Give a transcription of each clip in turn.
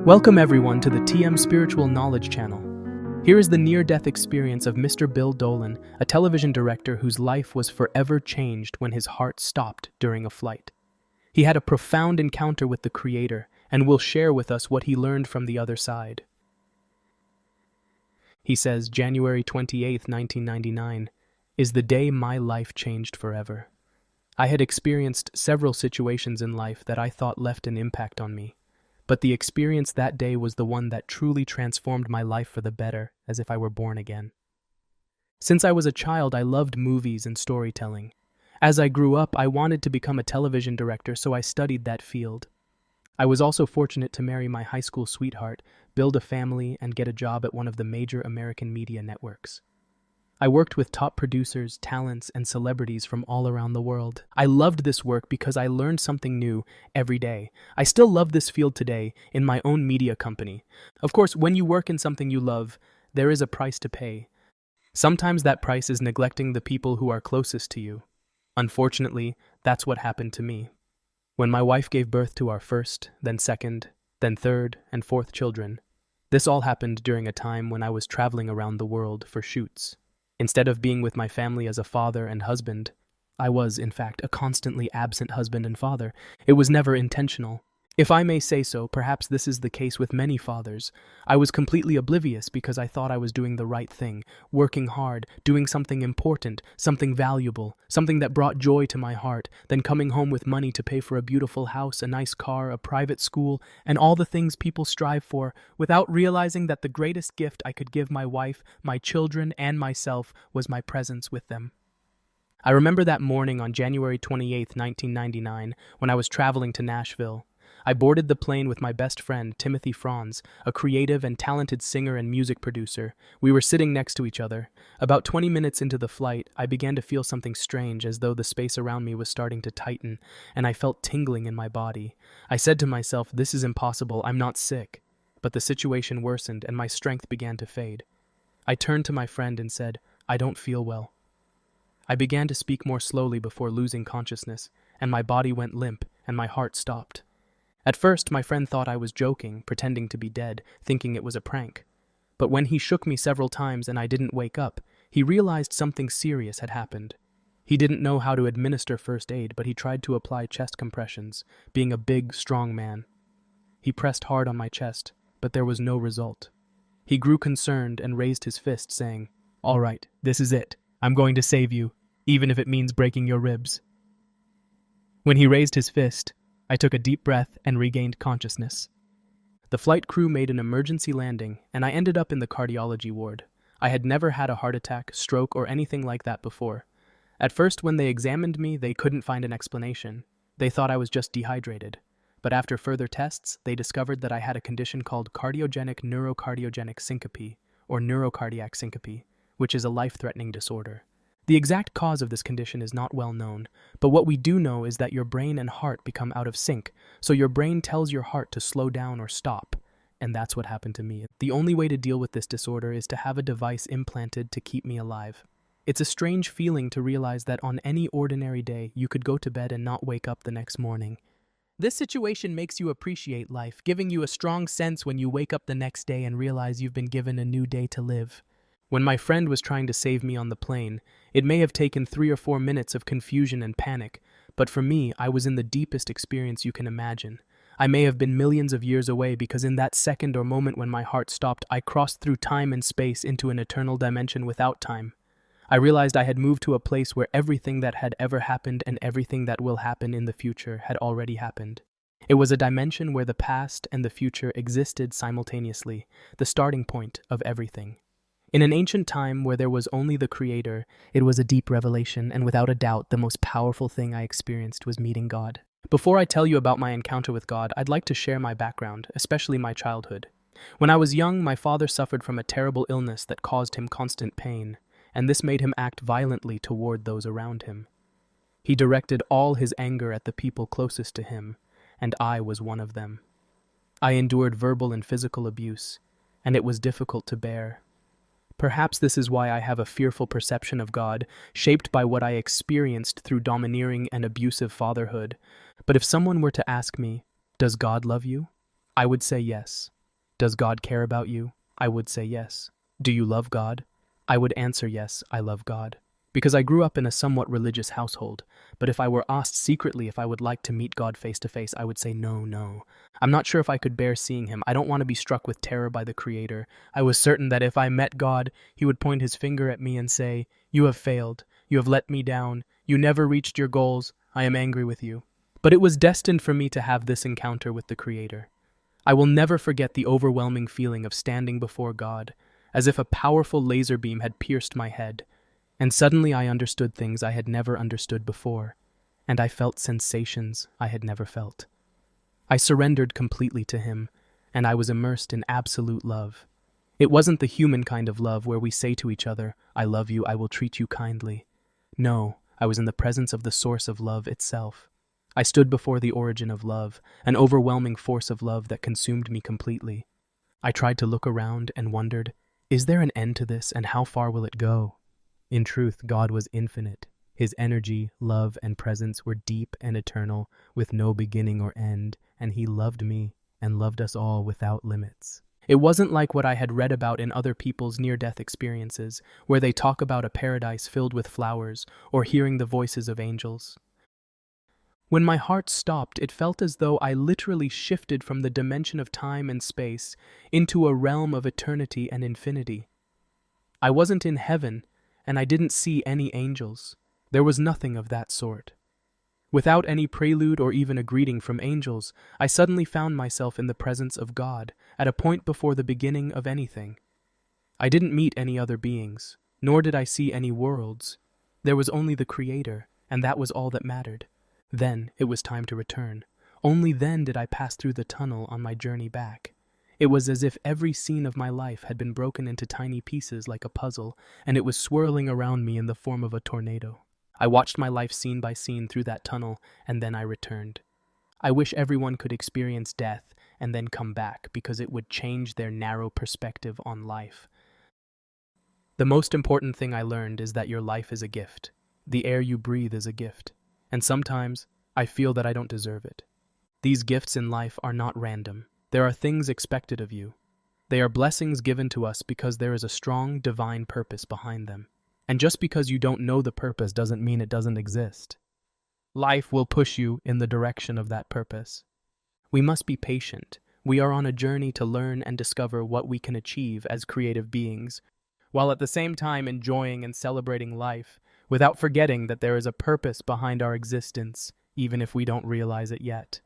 Welcome everyone to the TM Spiritual Knowledge channel. Here is the near-death experience of Mr. Bill Dolan, a television director whose life was forever changed when his heart stopped during a flight. He had a profound encounter with the Creator and will share with us what he learned from the other side. He says, January 28, 1999, is the day my life changed forever. I had experienced several situations in life that I thought left an impact on me. But the experience that day was the one that truly transformed my life for the better, as if I were born again. Since I was a child, I loved movies and storytelling. As I grew up, I wanted to become a television director, so I studied that field. I was also fortunate to marry my high school sweetheart, build a family, and get a job at one of the major American media networks. I worked with top producers, talents, and celebrities from all around the world. I loved this work because I learned something new every day. I still love this field today in my own media company. Of course, when you work in something you love, there is a price to pay. Sometimes that price is neglecting the people who are closest to you. Unfortunately, that's what happened to me. When my wife gave birth to our first, then second, then third, and fourth children, this all happened during a time when I was traveling around the world for shoots. Instead of being with my family as a father and husband, I was, in fact, a constantly absent husband and father. It was never intentional. If I may say so, perhaps this is the case with many fathers. I was completely oblivious because I thought I was doing the right thing, working hard, doing something important, something valuable, something that brought joy to my heart, then coming home with money to pay for a beautiful house, a nice car, a private school, and all the things people strive for, without realizing that the greatest gift I could give my wife, my children, and myself was my presence with them. I remember that morning on January 28, 1999, when I was traveling to Nashville. I boarded the plane with my best friend, Timothy Franz, a creative and talented singer and music producer. We were sitting next to each other. About 20 minutes into the flight, I began to feel something strange, as though the space around me was starting to tighten, and I felt tingling in my body. I said to myself, this is impossible, I'm not sick. But the situation worsened, and my strength began to fade. I turned to my friend and said, I don't feel well. I began to speak more slowly before losing consciousness, and my body went limp, and my heart stopped. At first, my friend thought I was joking, pretending to be dead, thinking it was a prank. But when he shook me several times and I didn't wake up, he realized something serious had happened. He didn't know how to administer first aid, but he tried to apply chest compressions, being a big, strong man. He pressed hard on my chest, but there was no result. He grew concerned and raised his fist, saying, "All right, this is it. I'm going to save you, even if it means breaking your ribs." When he raised his fist, I took a deep breath and regained consciousness. The flight crew made an emergency landing, and I ended up in the cardiology ward. I had never had a heart attack, stroke, or anything like that before. At first, when they examined me, they couldn't find an explanation. They thought I was just dehydrated. But after further tests, they discovered that I had a condition called cardiogenic neurocardiogenic syncope, or neurocardiac syncope, which is a life-threatening disorder. The exact cause of this condition is not well known, but what we do know is that your brain and heart become out of sync, so your brain tells your heart to slow down or stop, and that's what happened to me. The only way to deal with this disorder is to have a device implanted to keep me alive. It's a strange feeling to realize that on any ordinary day, you could go to bed and not wake up the next morning. This situation makes you appreciate life, giving you a strong sense when you wake up the next day and realize you've been given a new day to live. When my friend was trying to save me on the plane, it may have taken 3 or 4 minutes of confusion and panic, but for me, I was in the deepest experience you can imagine. I may have been millions of years away because in that second or moment when my heart stopped, I crossed through time and space into an eternal dimension without time. I realized I had moved to a place where everything that had ever happened and everything that will happen in the future had already happened. It was a dimension where the past and the future existed simultaneously, the starting point of everything. In an ancient time where there was only the Creator, it was a deep revelation, and without a doubt, the most powerful thing I experienced was meeting God. Before I tell you about my encounter with God, I'd like to share my background, especially my childhood. When I was young, my father suffered from a terrible illness that caused him constant pain, and this made him act violently toward those around him. He directed all his anger at the people closest to him, and I was one of them. I endured verbal and physical abuse, and it was difficult to bear. Perhaps this is why I have a fearful perception of God, shaped by what I experienced through domineering and abusive fatherhood. But if someone were to ask me, "Does God love you?" I would say yes. Does God care about you? I would say yes. Do you love God? I would answer yes, I love God. Because I grew up in a somewhat religious household, but if I were asked secretly if I would like to meet God face to face, I would say no. I'm not sure if I could bear seeing him. I don't want to be struck with terror by the Creator. I was certain that if I met God, he would point his finger at me and say, "You have failed. You have let me down. You never reached your goals. I am angry with you." But it was destined for me to have this encounter with the Creator. I will never forget the overwhelming feeling of standing before God, as if a powerful laser beam had pierced my head. And suddenly I understood things I had never understood before, and I felt sensations I had never felt. I surrendered completely to him, and I was immersed in absolute love. It wasn't the human kind of love where we say to each other, "I love you, I will treat you kindly." No, I was in the presence of the source of love itself. I stood before the origin of love, an overwhelming force of love that consumed me completely. I tried to look around and wondered, is there an end to this, and how far will it go? In truth, God was infinite. His energy, love, and presence were deep and eternal, with no beginning or end, and he loved me and loved us all without limits. It wasn't like what I had read about in other people's near-death experiences, where they talk about a paradise filled with flowers or hearing the voices of angels. When my heart stopped, it felt as though I literally shifted from the dimension of time and space into a realm of eternity and infinity. I wasn't in heaven, and I didn't see any angels. There was nothing of that sort. Without any prelude or even a greeting from angels, I suddenly found myself in the presence of God, at a point before the beginning of anything. I didn't meet any other beings, nor did I see any worlds. There was only the Creator, and that was all that mattered. Then it was time to return. Only then did I pass through the tunnel on my journey back. It was as if every scene of my life had been broken into tiny pieces like a puzzle, and it was swirling around me in the form of a tornado. I watched my life scene by scene through that tunnel, and then I returned. I wish everyone could experience death and then come back, because it would change their narrow perspective on life. The most important thing I learned is that your life is a gift. The air you breathe is a gift, and sometimes I feel that I don't deserve it. These gifts in life are not random. There are things expected of you. They are blessings given to us because there is a strong divine purpose behind them. And just because you don't know the purpose doesn't mean it doesn't exist. Life will push you in the direction of that purpose. We must be patient. We are on a journey to learn and discover what we can achieve as creative beings, while at the same time enjoying and celebrating life, without forgetting that there is a purpose behind our existence, even if we don't realize it yet.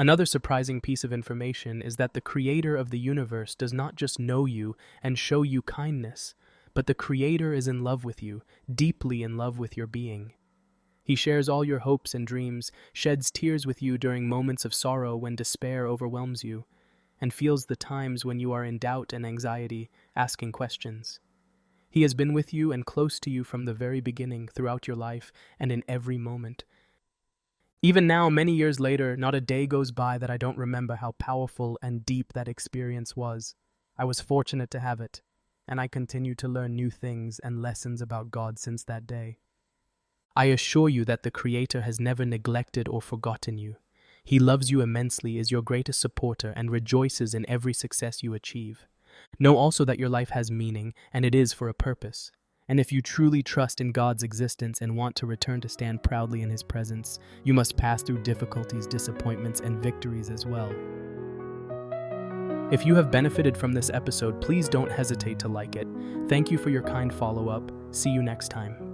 Another surprising piece of information is that the Creator of the universe does not just know you and show you kindness, but the Creator is in love with you, deeply in love with your being. He shares all your hopes and dreams, sheds tears with you during moments of sorrow when despair overwhelms you, and feels the times when you are in doubt and anxiety, asking questions. He has been with you and close to you from the very beginning, throughout your life, and in every moment. Even now, many years later, not a day goes by that I don't remember how powerful and deep that experience was. I was fortunate to have it, and I continue to learn new things and lessons about God since that day. I assure you that the Creator has never neglected or forgotten you. He loves you immensely, is your greatest supporter, and rejoices in every success you achieve. Know also that your life has meaning, and it is for a purpose. And if you truly trust in God's existence and want to return to stand proudly in His presence, you must pass through difficulties, disappointments, and victories as well. If you have benefited from this episode, please don't hesitate to like it. Thank you for your kind follow-up. See you next time.